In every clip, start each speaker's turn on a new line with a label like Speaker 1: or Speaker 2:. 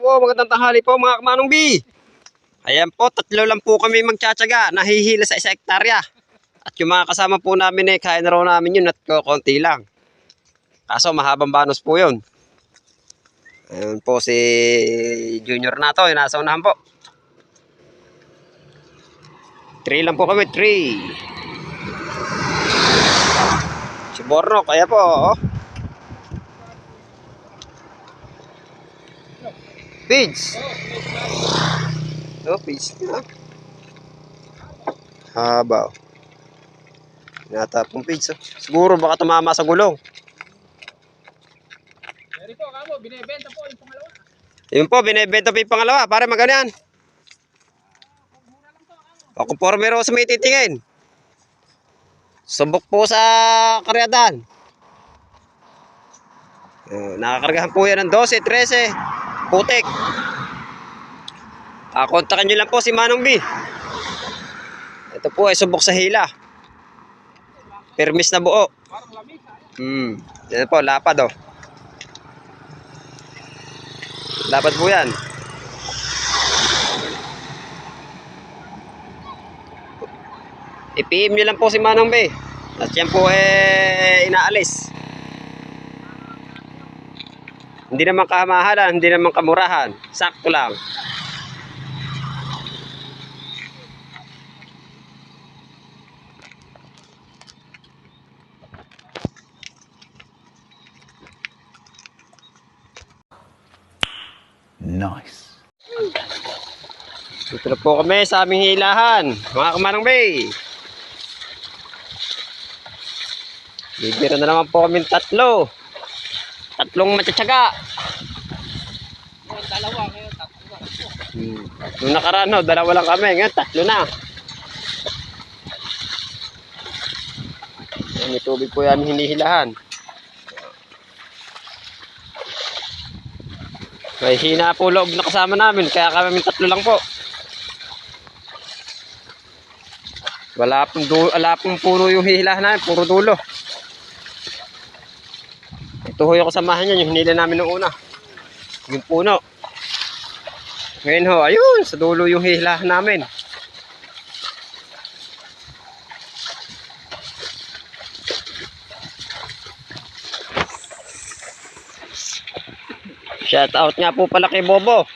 Speaker 1: po, magandang tanghali po mga kamanong B. Ayan po, tatlo lang po kami magtsatsaga, nahihila sa 1 hektarya. At yung mga kasama po namin kaya na raw namin yun at konti lang. Kaso mahabang banos po yun. Ayan po si Junior na to, yung nasa unahan po. 3 lang po kami, 3. Si Borno, kaya po, oh. Pids. Oh, pids na. Haba. Nata pong pids. Oh. Siguro baka tumama sa gulong.
Speaker 2: Dari po, kamo, binebenta po yung pangalawa.
Speaker 1: Yun po, binibenta po yung pangalawa. Para magano yan. O, conforme ro sa may titingin. Subok po sa karyadan. Nakakargahan po yan ng 12, 13. Putik. Kontakin nyo lang po si Manong B. Ito po ay subok sa hila. Permis na buo. Yan po, lapad oh. Lapad po yan. I-PM nyo lang po si Manong B. At yan po inaalis. Hindi naman kamahalan, hindi naman kamurahan. Sakto lang.
Speaker 3: Nice.
Speaker 1: Dito na po kami sa aming hilahan. Mga kamanang bay. Bibira na naman po kami tatlo. Tatlong matsatsaga.
Speaker 2: Ngayon, dalawa, ngayon, tatlo.
Speaker 1: Nung nakaraan, no, 2 lang kami. Ngayon, 3 na. May tubig po yan hinihilahan. May hina po loob na kasama namin. Kaya kami 3 lang po. Wala pong puro yung hihilahan namin. Puro dulo. Ito ho yung kasamahan niya, yung hinila namin noong una. Yung puno. Ngayon ho, ayun, sa dulo yung hihilahan namin. Shout out nga po pala kay Bobo.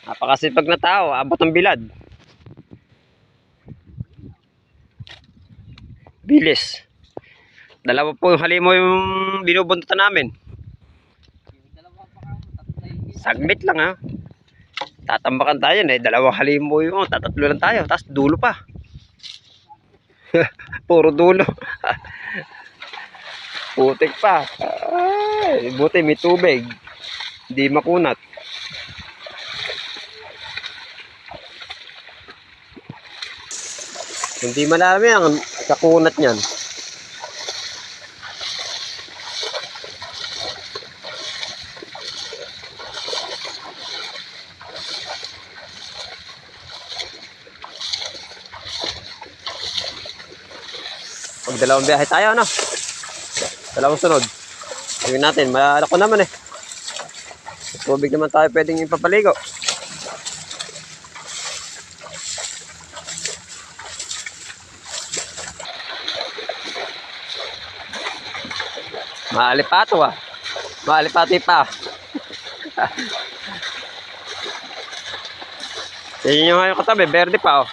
Speaker 1: Napakasipag na tao, abot ng bilad. Bilis. 2 po yung halimo yung binubuntutan namin. Sagmit lang ha. Tatambakan tayo 2 halimo yung, 3 lang tayo. Tapos dulo pa. Puro dulo. Putik pa. Ay, buti may tubig. Hindi makunat. Hindi malami ang kakunat niyan. Pag 2 biyahe tayo, no? 2 sunod. Tingnan natin, malako naman tubig naman tayo pwedeng ipapaligo. Maalipato Maalipati pa. Yan yung yung katabi, berde pa oh.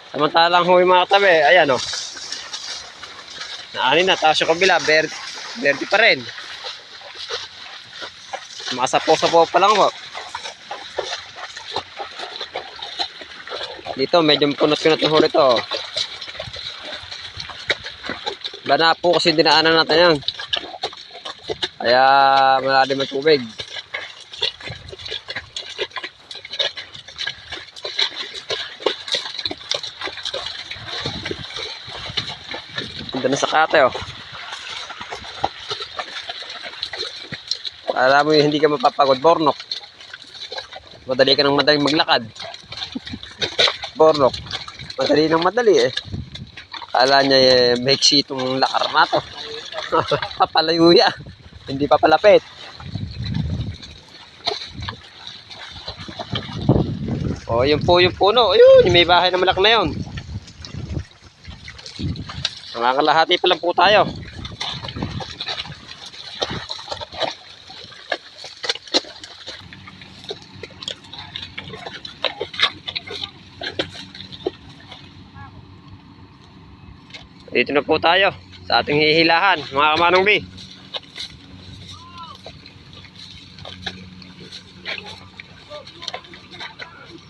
Speaker 1: Samantalang ho yung mga katabi, ayan oh. Naanin na, tapos yung kabila, berde pa rin. Masapo-sapo pa lang po. Dito, medyo punot-punot yung huli to. Bana po kasi dinaanan natin yan. Kaya malalim ang tubig. Ganda na sa kate oh. Alam mo hindi ka mapapagod, Bornok. Madali ka nang madaling maglakad. Bornok. Madali nang madali eh. Kala niya maiksi itong lakar na to. Papalayo yan. Hindi pa palapit. O, yun po yung puno. Ayun, may bahay na malaki na yun. Nangangalahati pa lang po tayo. Dito na po tayo sa ating hihilahan, mga kamanong B.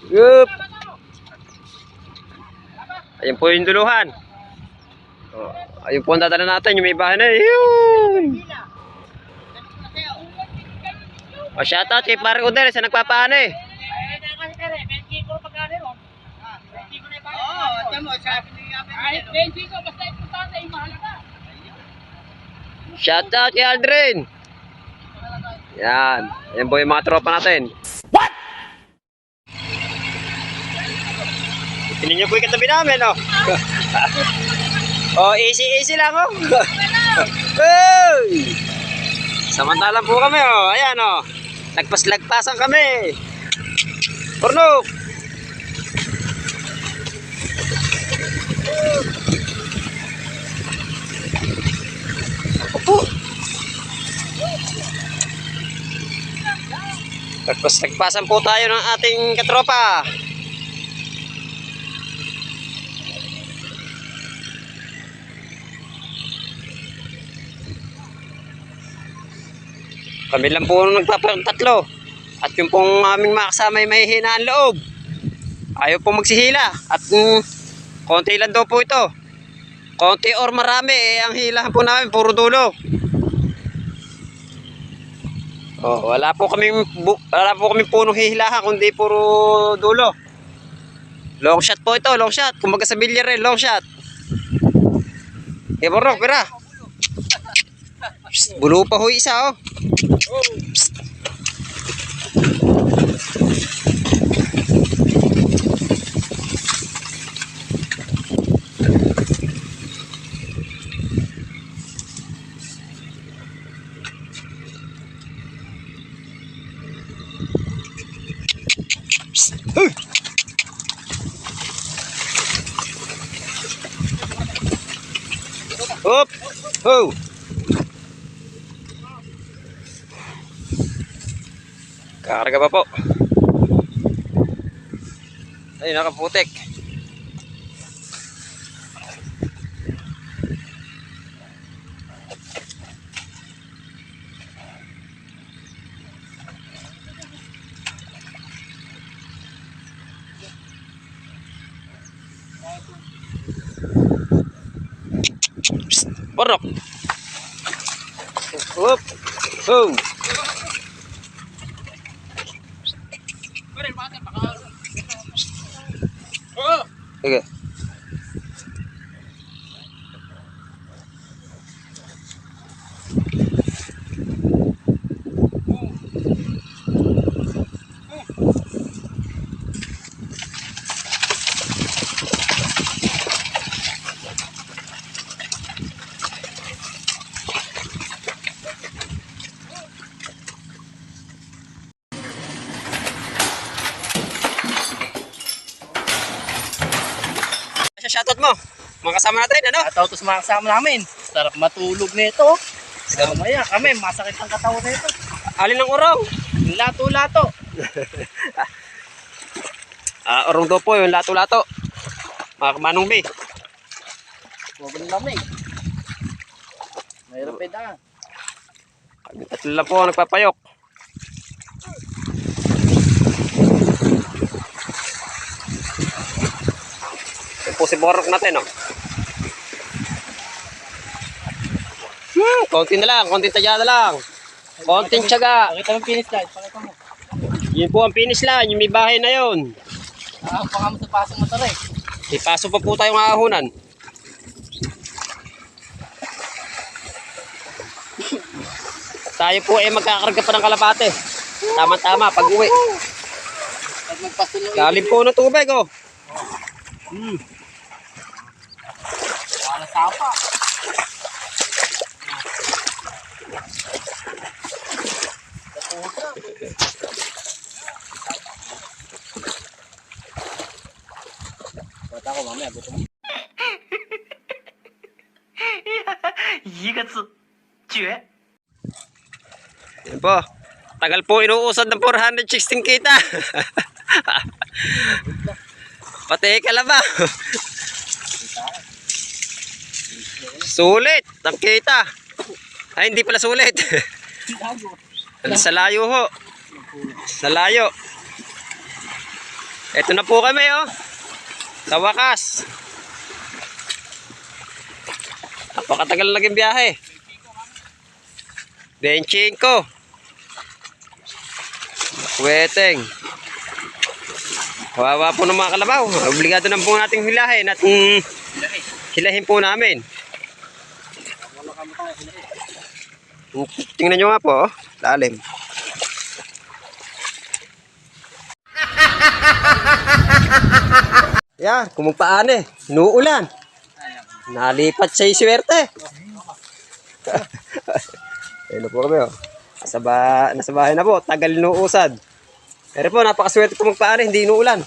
Speaker 1: Yup. Ayun po yung duluhan. Oh, ayun po ang dadala natin, yung may bahay na yun. O, shoutout kay Pare Udel sa nagpapaano eh. Shoutout kay Aldrin. Yan. Yan po yung mga tropa natin. What? Tingnan niyo po yung katabi namin, oh. Oh, easy lang, oh. Hey! Samantalang po kami, oh. Ayan, oh. Lagpas-lagpasan kami. Purnok. Opo. Lagpas-lagpasan po tayo ng ating katropa. Kami lang po nagpapatatlo. At yung pong aming makasama ay may hinaan loob. Ayaw po magsihila. At konti lang daw po ito. Konti or marami eh, ang hilahan po namin puro dulo. Oh, wala po kaming punong hihilahan kundi puro dulo. Long shot po ito, long shot. Kumbaga sa bilyar rin, long shot. Borok, pira. Bulo pa ho isa, oh. Hop! Ho! Kakarga pa po. Ay, nakaputik. Borok. Hop! Ho! Sige. Shoutout mo. Mga kasama natin, ano?
Speaker 2: Shoutout sa mga kasama namin. Sarap matulog nito. Mamaya kami, masakit ang katawan nito.
Speaker 1: Alin ng urong?
Speaker 2: Yung lato-lato.
Speaker 1: Urong daw po, yung lato-lato. Mga kamanong B.
Speaker 2: Huwag ng lamig. Mayroon pa daan.
Speaker 1: Kami tatlo lang po ang nagpapayok. Ito po si Borok natin, oh. Konti na lang, konti tadya na lang. Konting tiyaga.
Speaker 2: Pakita mo finish line, pakita mo.
Speaker 1: Yun po ang finish line, yung may bahay na yun.
Speaker 2: Baka mo sa pasong motor eh.
Speaker 1: Ipasok pa po tayong ahunan. Tayo po ay magkakarga pa ng kalapate. Tama-tama, pag-uwi.
Speaker 2: Pag magpasulo.
Speaker 1: Lalim po ng tubig, oh.
Speaker 2: Wala sapa. na, gutom.
Speaker 1: Yan po. Tagal po inuusad ng 416 kita. Pati kalaba. Sulit. Ang kita. Ay, hindi pala sulit. Sa layo ho. Sa layo. Ito na po kami oh. Sa wakas. Napakatagal na naging biyahe. 25. Weteng. Kawawa po ng mga kalabaw. Obligado na po nating hilahin at hilahin po namin. Tingnan nyo nga po, oh. Lalim. Yan, kumagpaan eh. Inuulan. Nalipat siya yung swerte. Ayun po kami, oh. Nasa bahay na po. Tagal inuusad. Pero po, napakaswerte kumagpaan eh. Hindi inuulan.